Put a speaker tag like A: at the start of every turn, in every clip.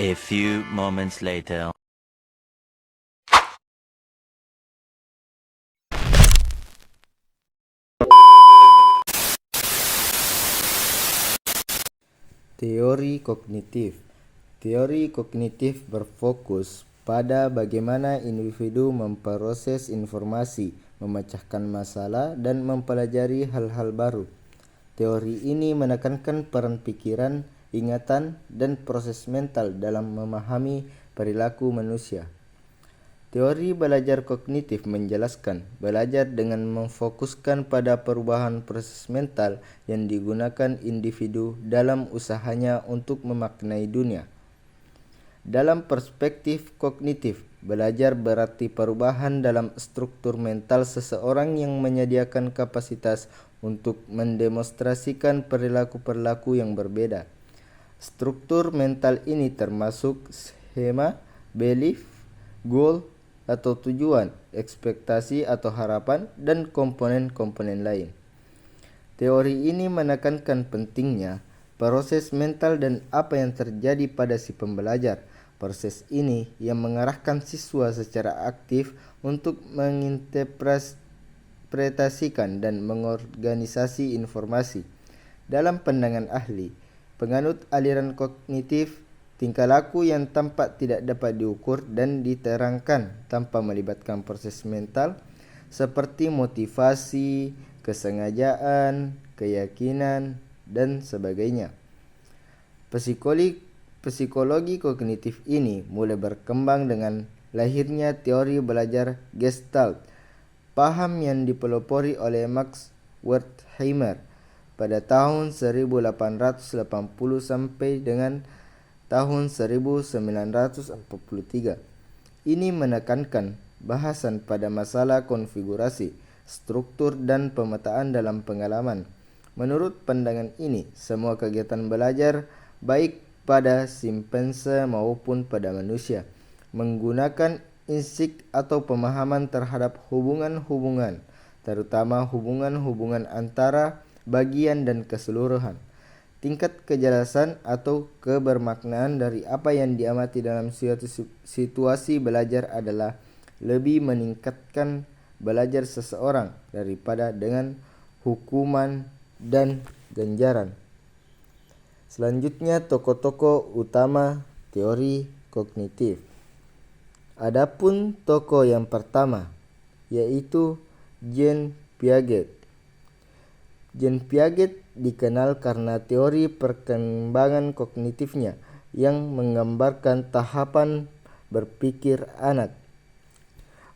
A: A few moments later.
B: Teori kognitif. Teori kognitif berfokus pada bagaimana individu memproses informasi, memecahkan masalah, dan mempelajari hal-hal baru. Teori ini menekankan peran pikiran, ingatan, dan proses mental dalam memahami perilaku manusia. Teori belajar kognitif menjelaskan belajar dengan memfokuskan pada perubahan proses mental yang digunakan individu dalam usahanya untuk memaknai dunia. Dalam perspektif kognitif, belajar berarti perubahan dalam struktur mental seseorang yang menyediakan kapasitas untuk mendemonstrasikan perilaku-perilaku yang berbeda. Struktur mental ini termasuk schema, belief, goal atau tujuan, ekspektasi atau harapan, dan komponen-komponen lain. Teori ini menekankan pentingnya proses mental dan apa yang terjadi pada si pembelajar. Proses ini yang mengarahkan siswa secara aktif untuk menginterpretasikan dan mengorganisasi informasi. Dalam pandangan ahli, penganut aliran kognitif, tingkah laku yang tampak tidak dapat diukur dan diterangkan tanpa melibatkan proses mental seperti motivasi, kesengajaan, keyakinan, dan sebagainya. Psikologi kognitif ini mulai berkembang dengan lahirnya teori belajar Gestalt, paham yang dipelopori oleh Max Wertheimer pada tahun 1880 sampai dengan tahun 1943. Ini menekankan bahasan pada masalah konfigurasi, struktur, dan pemetaan dalam pengalaman. Menurut pandangan ini, semua kegiatan belajar, baik pada simpanse maupun pada manusia, menggunakan insting atau pemahaman terhadap hubungan-hubungan, terutama hubungan-hubungan antara bagian dan keseluruhan. Tingkat kejelasan atau kebermaknaan dari apa yang diamati dalam suatu situasi belajar adalah lebih meningkatkan belajar seseorang daripada dengan hukuman dan ganjaran. Selanjutnya, tokoh-tokoh utama teori kognitif. Adapun tokoh yang pertama yaitu Jean Piaget. Jean Piaget dikenal karena teori perkembangan kognitifnya yang menggambarkan tahapan berpikir anak.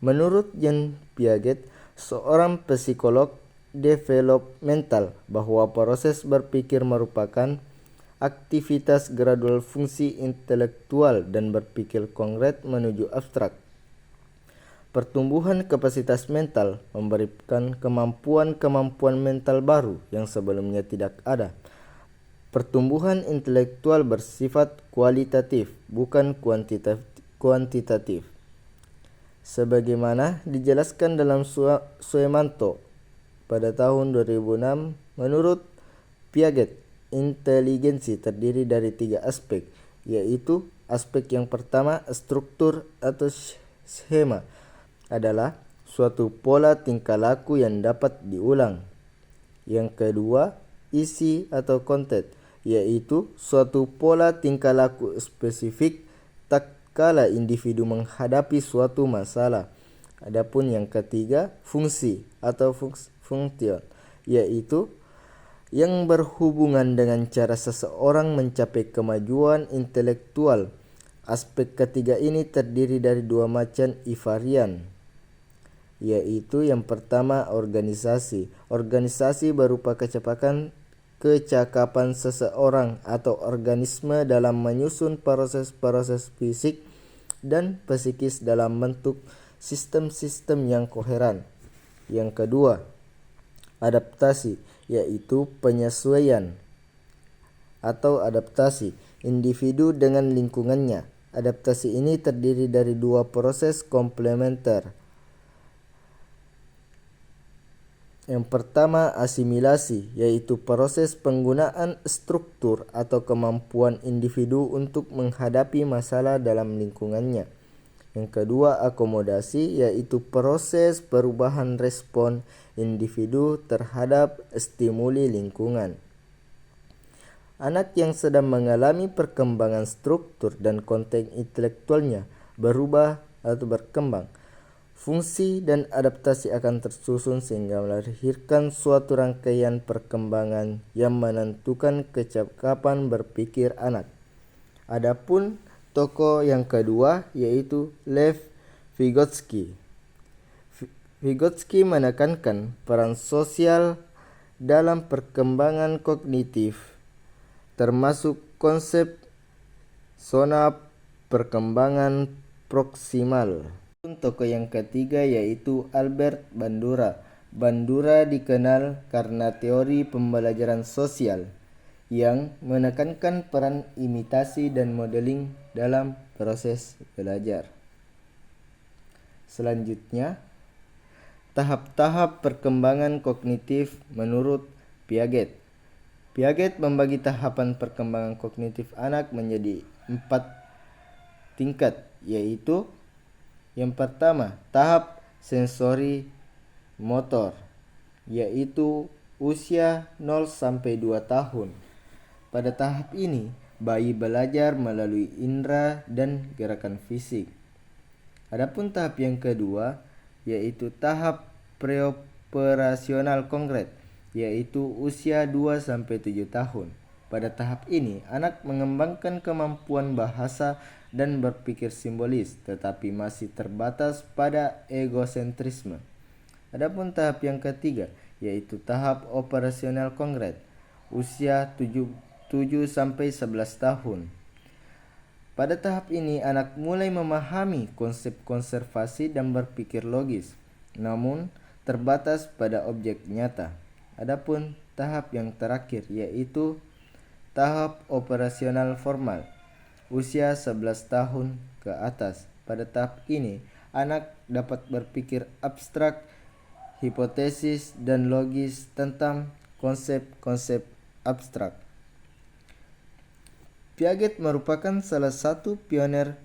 B: Menurut Jean Piaget, seorang psikolog developmental, bahwa proses berpikir merupakan aktivitas gradual fungsi intelektual dan berpikir konkret menuju abstrak. Pertumbuhan kapasitas mental memberikan kemampuan-kemampuan mental baru yang sebelumnya tidak ada. Pertumbuhan intelektual bersifat kualitatif, bukan kuantitatif. Sebagaimana dijelaskan dalam Suemanto pada tahun 2006, menurut Piaget, inteligensi terdiri dari 3 aspek, yaitu aspek yang pertama, struktur atau schema, adalah suatu pola tingkah laku yang dapat diulang. Yang kedua, isi atau konten, yaitu suatu pola tingkah laku spesifik tatkala individu menghadapi suatu masalah. Adapun yang ketiga, fungsi atau function, yaitu yang berhubungan dengan cara seseorang mencapai kemajuan intelektual. Aspek ketiga ini terdiri dari 2 macam invarian, yaitu yang pertama organisasi. Organisasi berupa kecakapan seseorang atau organisme dalam menyusun proses-proses fisik dan psikis dalam bentuk sistem-sistem yang koheren. Yang kedua, adaptasi, yaitu penyesuaian atau adaptasi individu dengan lingkungannya. Adaptasi ini terdiri dari 2 proses komplementer. Yang pertama, asimilasi, yaitu proses penggunaan struktur atau kemampuan individu untuk menghadapi masalah dalam lingkungannya. Yang kedua, akomodasi, yaitu proses perubahan respon individu terhadap stimuli lingkungan. Anak yang sedang mengalami perkembangan struktur dan konten intelektualnya berubah atau berkembang. Fungsi dan adaptasi akan tersusun sehingga melahirkan suatu rangkaian perkembangan yang menentukan kecakapan berpikir anak. Adapun tokoh yang kedua yaitu Lev Vygotsky. Vygotsky menekankan peran sosial dalam perkembangan kognitif, termasuk konsep zona perkembangan proksimal. Tokoh yang ketiga yaitu Albert Bandura. Bandura dikenal karena teori pembelajaran sosial yang menekankan peran imitasi dan modeling dalam proses belajar. Selanjutnya, tahap-tahap perkembangan kognitif menurut Piaget. Piaget membagi tahapan perkembangan kognitif anak menjadi 4 tingkat, yaitu yang pertama, tahap sensori motor, yaitu usia 0 sampai 2 tahun. Pada tahap ini, bayi belajar melalui indera dan gerakan fisik. Adapun tahap yang kedua, yaitu tahap preoperasional konkret, yaitu usia 2 sampai 7 tahun. Pada tahap ini, anak mengembangkan kemampuan bahasa dan berpikir simbolis, tetapi masih terbatas pada egosentrisme. Adapun tahap yang ketiga, yaitu tahap operasional konkret, usia 7 sampai 11 tahun. Pada tahap ini, anak mulai memahami konsep konservasi dan berpikir logis, namun terbatas pada objek nyata. Adapun tahap yang terakhir, yaitu tahap operasional formal, usia 11 tahun ke atas. Pada tahap ini, anak dapat berpikir abstrak, hipotesis, dan logis tentang konsep-konsep abstrak. Piaget merupakan salah satu pioner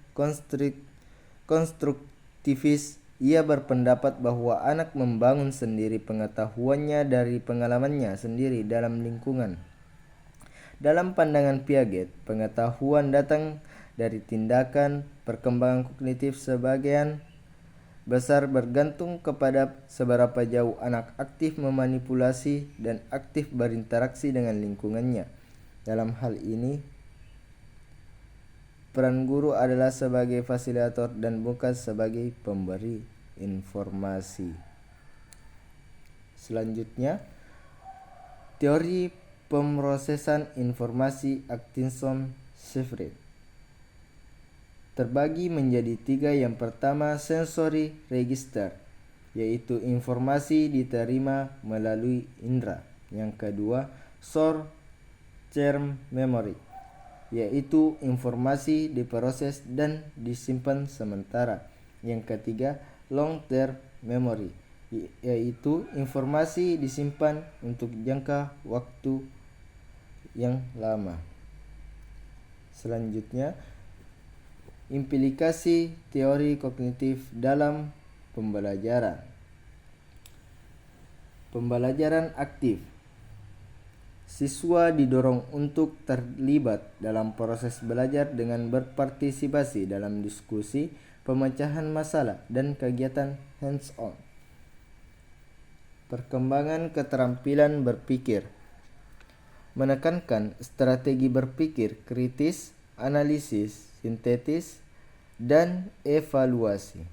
B: konstruktivis. Ia berpendapat bahwa anak membangun sendiri pengetahuannya dari pengalamannya sendiri dalam lingkungan. Dalam pandangan Piaget, pengetahuan datang dari tindakan. Perkembangan kognitif sebagian besar bergantung kepada seberapa jauh anak aktif memanipulasi dan aktif berinteraksi dengan lingkungannya. Dalam hal ini, peran guru adalah sebagai fasilitator dan bukan sebagai pemberi informasi. Selanjutnya, teori pemrosesan informasi Atkinson-Sheffield terbagi menjadi 3. Yang pertama, sensory register, yaitu informasi diterima melalui indera. Yang kedua, short-term memory, yaitu informasi diproses dan disimpan sementara. Yang ketiga, long-term memory, yaitu informasi disimpan untuk jangka waktu yang lama. Selanjutnya, implikasi teori kognitif dalam pembelajaran. Pembelajaran aktif. Siswa didorong untuk terlibat dalam proses belajar dengan berpartisipasi dalam diskusi, pemecahan masalah, dan kegiatan hands-on. Perkembangan keterampilan berpikir. Menekankan strategi berpikir kritis, analisis, sintetis, dan evaluasi.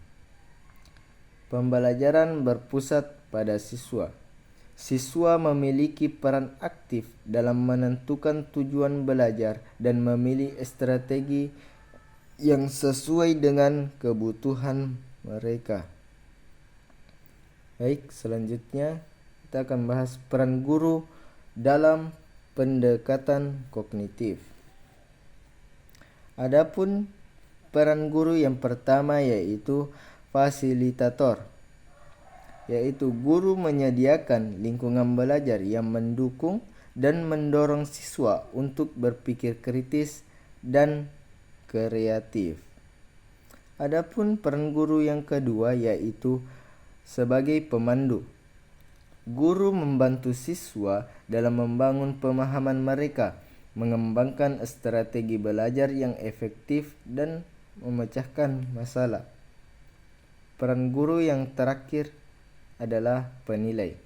B: Pembelajaran berpusat pada siswa. Siswa memiliki peran aktif dalam menentukan tujuan belajar dan memilih strategi yang sesuai dengan kebutuhan mereka. Baik, selanjutnya kita akan bahas peran guru dalam pendekatan kognitif. Adapun peran guru yang pertama yaitu fasilitator. yaitu guru menyediakan lingkungan belajar yang mendukung dan mendorong siswa untuk berpikir kritis dan kreatif. Adapun peran guru yang kedua yaitu sebagai pemandu. Guru membantu siswa dalam membangun pemahaman mereka, mengembangkan strategi belajar yang efektif dan memecahkan masalah. Peran guru yang terakhir adalah penilai.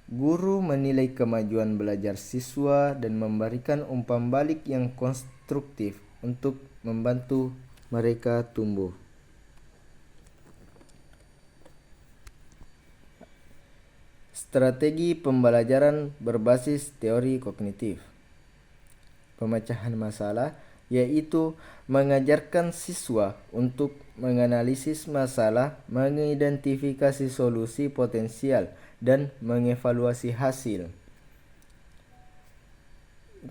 B: Guru menilai kemajuan belajar siswa dan memberikan umpan balik yang konstruktif untuk membantu mereka tumbuh. Strategi pembelajaran berbasis teori kognitif. Pemecahan masalah yaitu mengajarkan siswa untuk menganalisis masalah, mengidentifikasi solusi potensial, dan mengevaluasi hasil.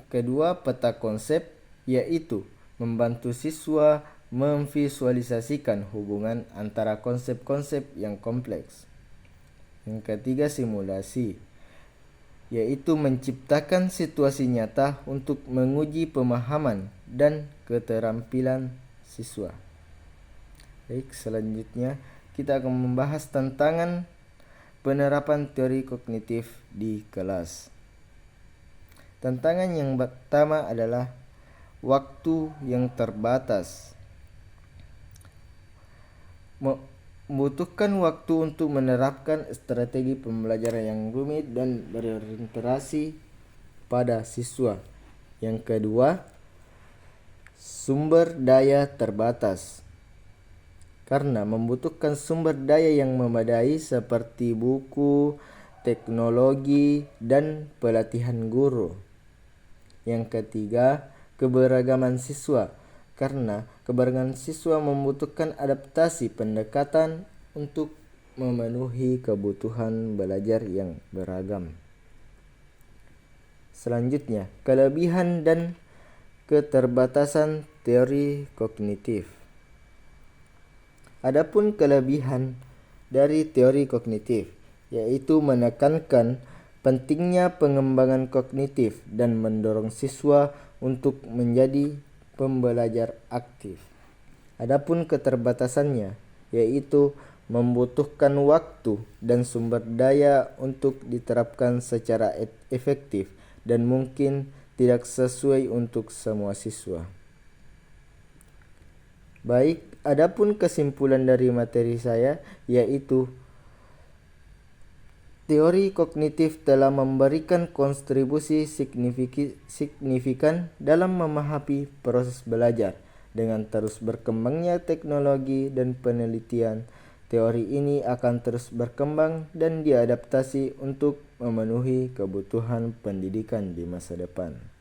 B: Kedua, peta konsep yaitu membantu siswa memvisualisasikan hubungan antara konsep-konsep yang kompleks. Yang ketiga, simulasi yaitu menciptakan situasi nyata untuk menguji pemahaman dan keterampilan siswa. Baik, selanjutnya kita akan membahas tantangan penerapan teori kognitif di kelas. Tantangan yang pertama adalah waktu yang terbatas. Membutuhkan waktu untuk menerapkan strategi pembelajaran yang rumit dan berorientasi pada siswa. Yang kedua, sumber daya terbatas. Karena membutuhkan sumber daya yang memadai seperti buku, teknologi, dan pelatihan guru. Yang ketiga, keberagaman siswa. Karena keberagaman siswa membutuhkan adaptasi pendekatan untuk memenuhi kebutuhan belajar yang beragam. Selanjutnya, kelebihan dan keterbatasan teori kognitif. Adapun kelebihan dari teori kognitif yaitu menekankan pentingnya pengembangan kognitif dan mendorong siswa untuk menjadi pembelajar aktif. Adapun keterbatasannya yaitu membutuhkan waktu dan sumber daya untuk diterapkan secara efektif dan mungkin tidak sesuai untuk semua siswa. Baik, adapun kesimpulan dari materi saya yaitu teori kognitif telah memberikan kontribusi signifikan dalam memahami proses belajar. Dengan terus berkembangnya teknologi dan penelitian, teori ini akan terus berkembang dan diadaptasi untuk memenuhi kebutuhan pendidikan di masa depan.